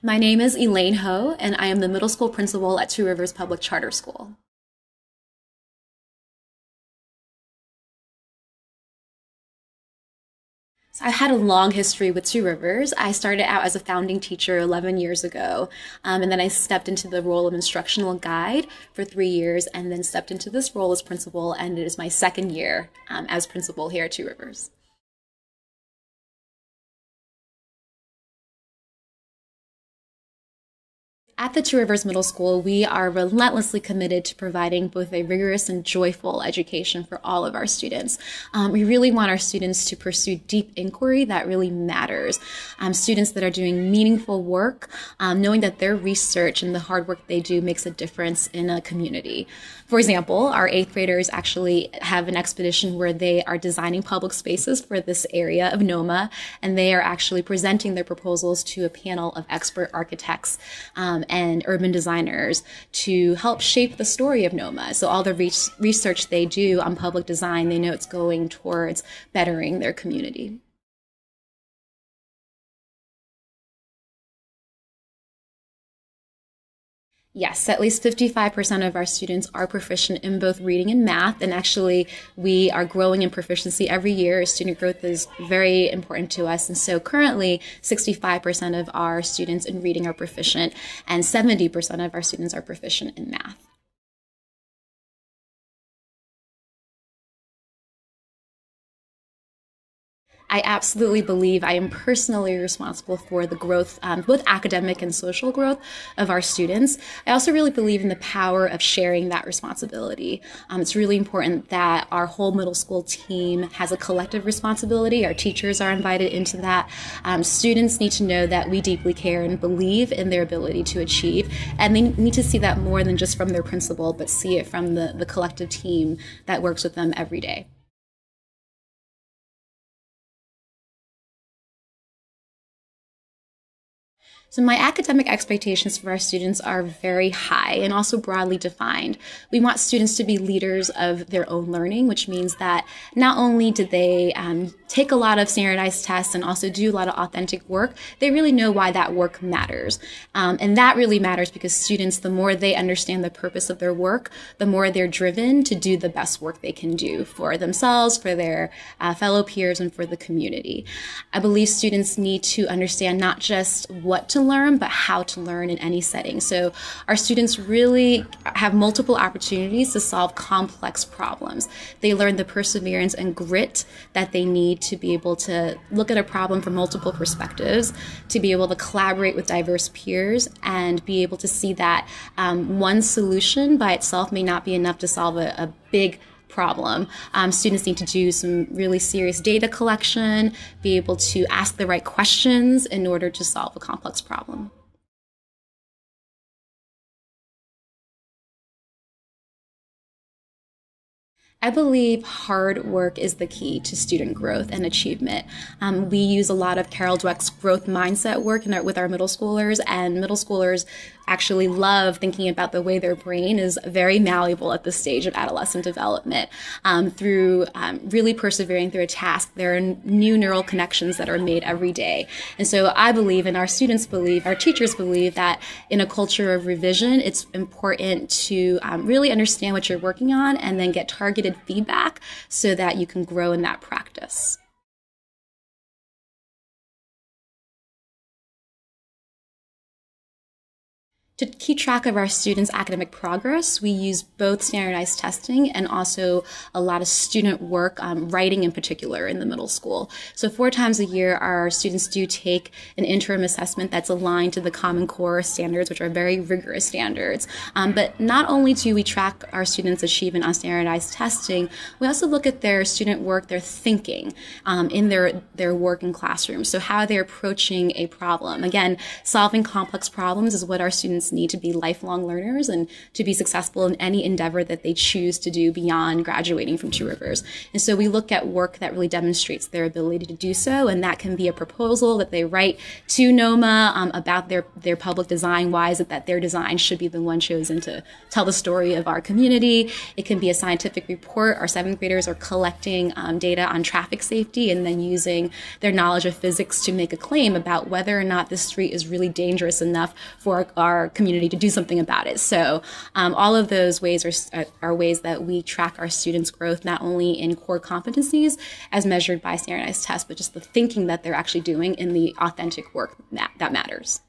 My name is Elaine Ho, and I am the middle school principal at Two Rivers Public Charter School. So I've had a long history with Two Rivers. I started out as a founding teacher 11 years ago, and then I stepped into the role of instructional guide for 3 years, and then stepped into this role as principal, and it is my second year as principal here at Two Rivers. At the Two Rivers Middle School, we are relentlessly committed to providing both a rigorous and joyful education for all of our students. We really want our students to pursue deep inquiry that really matters. Students that are doing meaningful work, knowing that their research and the hard work they do makes a difference in a community. For example, our eighth graders actually have an expedition where they are designing public spaces for this area of NOMA, and they are actually presenting their proposals to a panel of expert architects and urban designers to help shape the story of NOMA. So all the research they do on public design, they know it's going towards bettering their community. Yes, at least 55% of our students are proficient in both reading and math. And actually, we are growing in proficiency every year. Student growth is very important to us. And so currently, 65% of our students in reading are proficient, and 70% of our students are proficient in math. I absolutely believe I am personally responsible for the growth, both academic and social growth of our students. I also really believe in the power of sharing that responsibility. It's really important that our whole middle school team has a collective responsibility. Our teachers are invited into that. Students need to know that we deeply care and believe in their ability to achieve, and they need to see that more than just from their principal, but see it from the collective team that works with them every day. So my academic expectations for our students are very high and also broadly defined. We want students to be leaders of their own learning, which means that not only do they take a lot of standardized tests and also do a lot of authentic work, they really know why that work matters. And that really matters because students, the more they understand the purpose of their work, the more they're driven to do the best work they can do for themselves, for their fellow peers, and for the community. I believe students need to understand not just what to learn, but how to learn in any setting. So our students really have multiple opportunities to solve complex problems. They learn the perseverance and grit that they need to be able to look at a problem from multiple perspectives, to be able to collaborate with diverse peers, and be able to see that one solution by itself may not be enough to solve a big problem. Students need to do some really serious data collection, be able to ask the right questions in order to solve a complex problem. I believe hard work is the key to student growth and achievement. We use a lot of Carol Dweck's growth mindset work with our middle schoolers, and middle schoolers actually love thinking about the way their brain is very malleable at this stage of adolescent development. Through really persevering through a task, there are new neural connections that are made every day. And so I believe, and our students believe, our teachers believe, that in a culture of revision, it's important to really understand what you're working on and then get targeted feedback so that you can grow in that practice. To keep track of our students' academic progress, we use both standardized testing and also a lot of student work, writing in particular, in the middle school. So 4 times a year, our students do take an interim assessment that's aligned to the Common Core standards, which are very rigorous standards. But not only do we track our students' achievement on standardized testing, we also look at their student work, their thinking in their work in classrooms. So how they're approaching a problem. Again, solving complex problems is what our students students need to be lifelong learners and to be successful in any endeavor that they choose to do beyond graduating from Two Rivers. And so we look at work that really demonstrates their ability to do so, and that can be a proposal that they write to NOMA about their public design. Why is it that their design should be the one chosen to tell the story of our community? It can be a scientific report. Our seventh graders are collecting data on traffic safety and then using their knowledge of physics to make a claim about whether or not this street is really dangerous enough for our community to do something about it. So all of those ways are ways that we track our students' growth, not only in core competencies as measured by standardized tests, but just the thinking that they're actually doing in the authentic work that matters.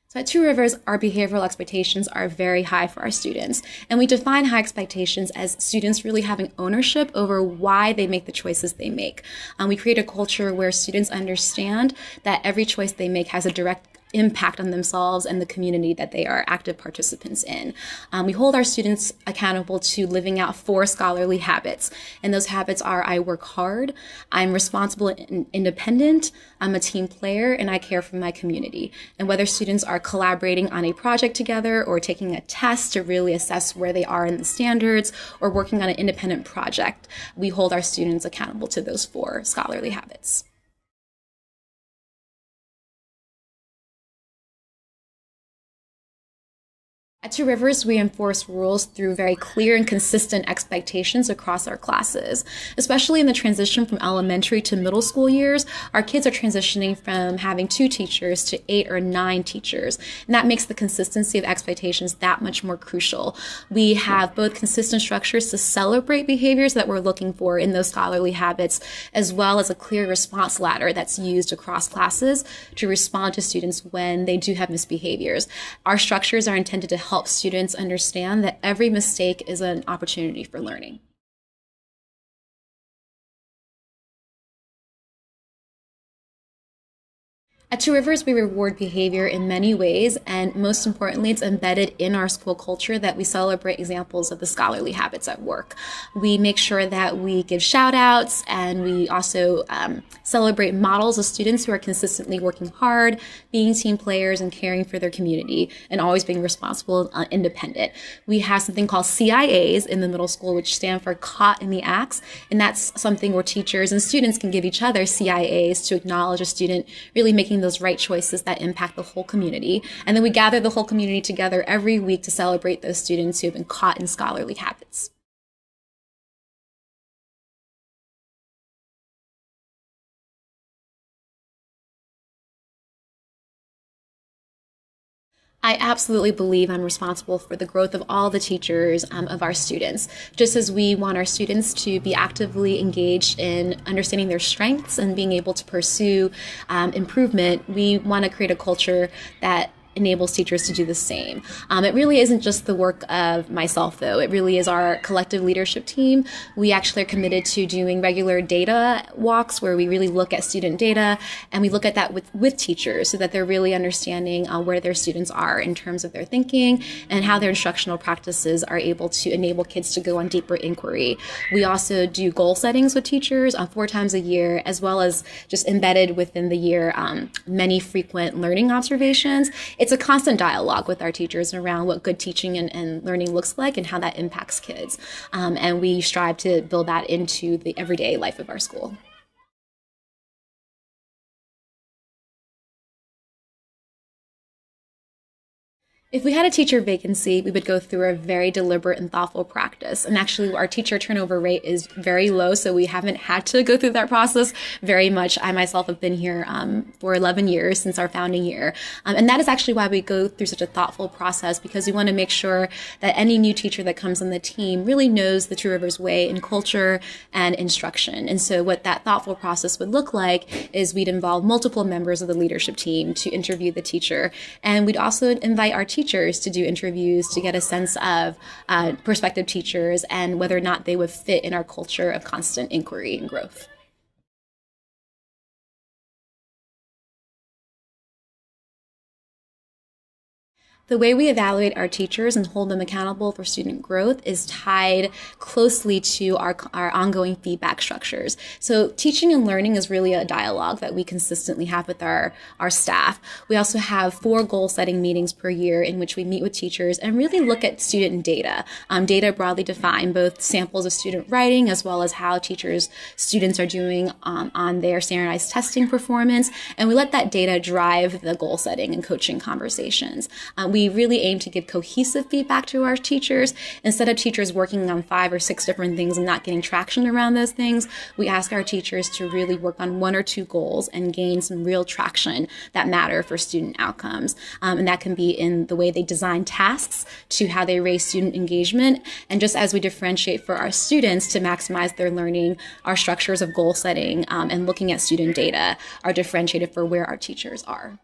So at Two Rivers, our behavioral expectations are very high for our students. And we define high expectations as students really having ownership over why they make the choices they make. We create a culture where students understand that every choice they make has a direct impact on themselves and the community that they are active participants in. We hold our students accountable to living out 4 scholarly habits. And those habits are: I work hard, I'm responsible and independent, I'm a team player, and I care for my community. And whether students are collaborating on a project together or taking a test to really assess where they are in the standards or working on an independent project, we hold our students accountable to those 4 scholarly habits. At Two Rivers, we enforce rules through very clear and consistent expectations across our classes. Especially in the transition from elementary to middle school years, our kids are transitioning from having 2 teachers to 8 or 9 teachers. And that makes the consistency of expectations that much more crucial. We have both consistent structures to celebrate behaviors that we're looking for in those scholarly habits, as well as a clear response ladder that's used across classes to respond to students when they do have misbehaviors. Our structures are intended to help students understand that every mistake is an opportunity for learning. At Two Rivers, we reward behavior in many ways, and most importantly, it's embedded in our school culture that we celebrate examples of the scholarly habits at work. We make sure that we give shout outs, and we also celebrate models of students who are consistently working hard, being team players, and caring for their community, and always being responsible and independent. We have something called CIAs in the middle school, which stand for Caught in the Acts, and that's something where teachers and students can give each other CIAs to acknowledge a student really making those right choices that impact the whole community. And then we gather the whole community together every week to celebrate those students who have been caught in scholarly habits. I absolutely believe I'm responsible for the growth of all the teachers of our students. Just as we want our students to be actively engaged in understanding their strengths and being able to pursue improvement, we want to create a culture that enables teachers to do the same. It really isn't just the work of myself, though. It really is our collective leadership team. We actually are committed to doing regular data walks where we really look at student data, and we look at that with teachers so that they're really understanding where their students are in terms of their thinking and how their instructional practices are able to enable kids to go on deeper inquiry. We also do goal settings with teachers 4 times a year, as well as just embedded within the year many frequent learning observations. It's a constant dialogue with our teachers around what good teaching and learning looks like and how that impacts kids. And we strive to build that into the everyday life of our school. If we had a teacher vacancy, we would go through a very deliberate and thoughtful practice. And actually, our teacher turnover rate is very low, so we haven't had to go through that process very much. I myself have been here for 11 years since our founding year. And that is actually why we go through such a thoughtful process, because we want to make sure that any new teacher that comes on the team really knows the Two Rivers way in culture and instruction. And so what that thoughtful process would look like is we'd involve multiple members of the leadership team to interview the teacher. And we'd also invite our teachers to do interviews to get a sense of prospective teachers and whether or not they would fit in our culture of constant inquiry and growth. The way we evaluate our teachers and hold them accountable for student growth is tied closely to our ongoing feedback structures. So teaching and learning is really a dialogue that we consistently have with our staff. We also have 4 goal setting meetings per year in which we meet with teachers and really look at student data. Data broadly defined, both samples of student writing as well as how students are doing on their standardized testing performance. And we let that data drive the goal setting and coaching conversations. We really aim to give cohesive feedback to our teachers. Instead of teachers working on 5 or 6 different things and not getting traction around those things, we ask our teachers to really work on 1 or 2 goals and gain some real traction that matter for student outcomes. And that can be in the way they design tasks to how they raise student engagement. And just as we differentiate for our students to maximize their learning, our structures of goal setting and looking at student data are differentiated for where our teachers are.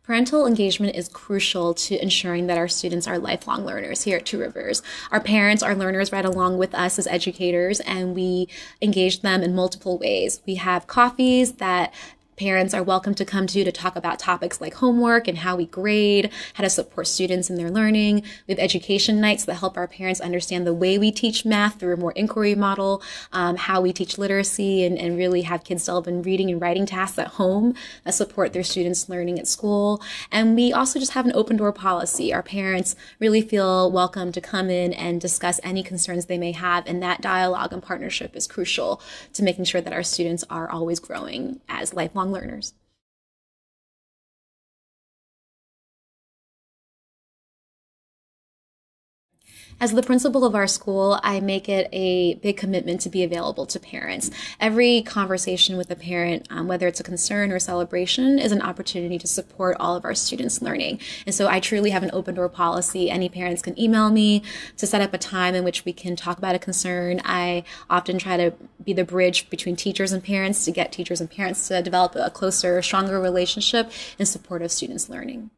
Parental engagement is crucial to ensuring that our students are lifelong learners here at Two Rivers. Our parents are learners right along with us as educators, and we engage them in multiple ways. We have coffees that parents are welcome to come to talk about topics like homework and how we grade, how to support students in their learning. We have education nights that help our parents understand the way we teach math through a more inquiry model, how we teach literacy, and really have kids delve in reading and writing tasks at home that support their students' learning at school. And we also just have an open door policy. Our parents really feel welcome to come in and discuss any concerns they may have, and that dialogue and partnership is crucial to making sure that our students are always growing as lifelong learners. As the principal of our school, I make it a big commitment to be available to parents. Every conversation with a parent, whether it's a concern or celebration, is an opportunity to support all of our students' learning. And so I truly have an open door policy. Any parents can email me to set up a time in which we can talk about a concern. I often try to be the bridge between teachers and parents to get teachers and parents to develop a closer, stronger relationship in support of students' learning.